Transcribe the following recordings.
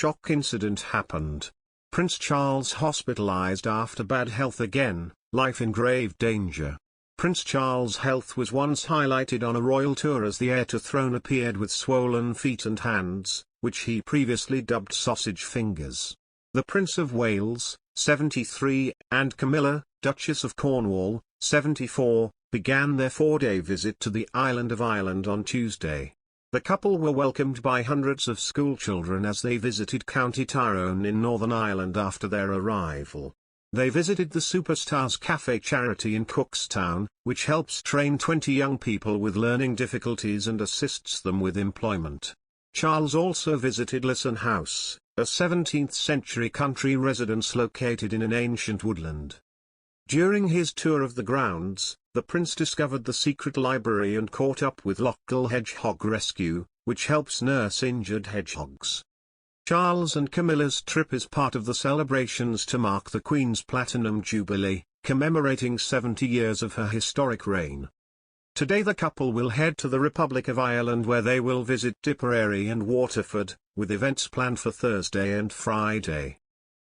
shock incident happened. Prince Charles hospitalized after bad health again, life in grave danger. Prince Charles' health was once highlighted on a royal tour as the heir to throne appeared with swollen feet and hands, which he previously dubbed sausage fingers. The Prince of Wales, 73, and Camilla, Duchess of Cornwall, 74, began their 4-day visit to the island of Ireland on Tuesday. The couple were welcomed by hundreds of schoolchildren as they visited County Tyrone in Northern Ireland after their arrival. They visited the Superstars Cafe charity in Cookstown, which helps train 20 young people with learning difficulties and assists them with employment. Charles also visited Lisson House, a 17th-century country residence located in an ancient woodland. During his tour of the grounds, the prince discovered the secret library and caught up with Local Hedgehog Rescue, which helps nurse injured hedgehogs. Charles and Camilla's trip is part of the celebrations to mark the Queen's Platinum Jubilee, commemorating 70 years of her historic reign. Today the couple will head to the Republic of Ireland where they will visit Tipperary and Waterford, with events planned for Thursday and Friday.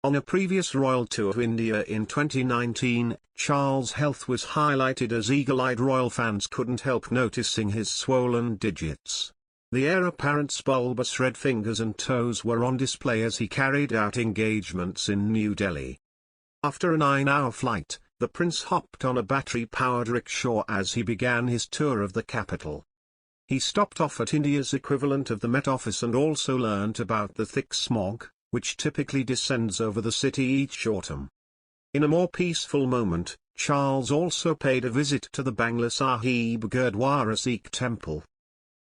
On a previous royal tour to India in 2019, Charles' health was highlighted as eagle-eyed royal fans couldn't help noticing his swollen digits. The heir apparent's bulbous red fingers and toes were on display as he carried out engagements in New Delhi. After a 9-hour flight, the prince hopped on a battery-powered rickshaw as he began his tour of the capital. He stopped off at India's equivalent of the Met Office and also learnt about the thick smog, which typically descends over the city each autumn. In a more peaceful moment, Charles also paid a visit to the Bangla Sahib Gurdwara Sikh temple.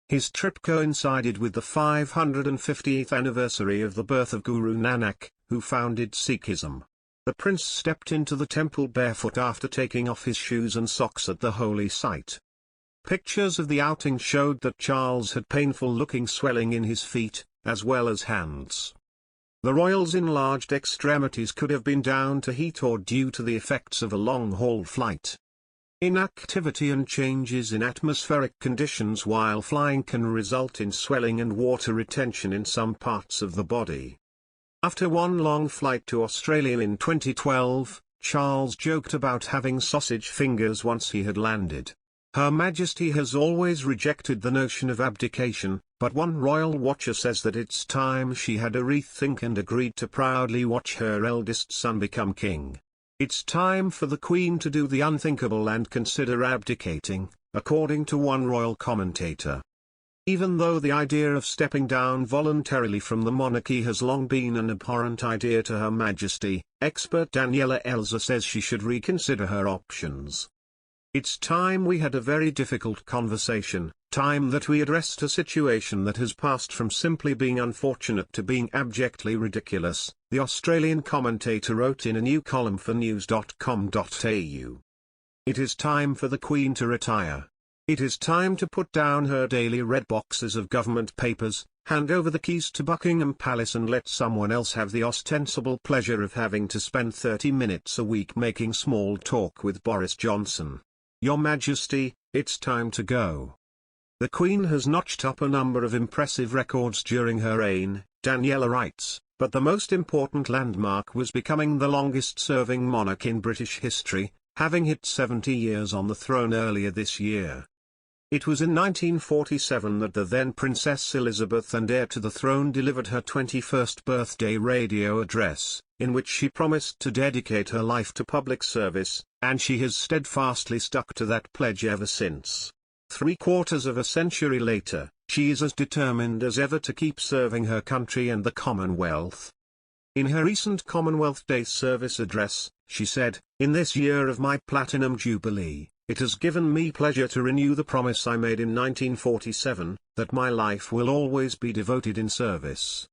His trip coincided with the 550th anniversary of the birth of Guru Nanak, who founded Sikhism. The prince stepped into the temple barefoot after taking off his shoes and socks at the holy site. Pictures of the outing showed that Charles had painful-looking swelling in his feet, as well as hands. The royal's enlarged extremities could have been down to heat or due to the effects of a long-haul flight. Inactivity and changes in atmospheric conditions while flying can result in swelling and water retention in some parts of the body. After one long flight to Australia in 2012, Charles joked about having sausage fingers once he had landed. Her Majesty has always rejected the notion of abdication, but one royal watcher says that it's time she had a rethink and agreed to proudly watch her eldest son become king. It's time for the Queen to do the unthinkable and consider abdicating, according to one royal commentator. Even though the idea of stepping down voluntarily from the monarchy has long been an abhorrent idea to Her Majesty, expert Daniela Elza says she should reconsider her options. It's time we had a very difficult conversation, time that we addressed a situation that has passed from simply being unfortunate to being abjectly ridiculous, the Australian commentator wrote in a new column for news.com.au. It is time for the Queen to retire. It is time to put down her daily red boxes of government papers, hand over the keys to Buckingham Palace and let someone else have the ostensible pleasure of having to spend 30 minutes a week making small talk with Boris Johnson. Your Majesty, it's time to go. The Queen has notched up a number of impressive records during her reign, Daniela writes, but the most important landmark was becoming the longest-serving monarch in British history, having hit 70 years on the throne earlier this year. It was in 1947 that the then Princess Elizabeth and heir to the throne delivered her 21st birthday radio address, in which she promised to dedicate her life to public service, and she has steadfastly stuck to that pledge ever since. 3/4 of a century later, she is as determined as ever to keep serving her country and the Commonwealth. In her recent Commonwealth Day service address, she said, "In this year of my Platinum Jubilee, it has given me pleasure to renew the promise I made in 1947, that my life will always be devoted in service.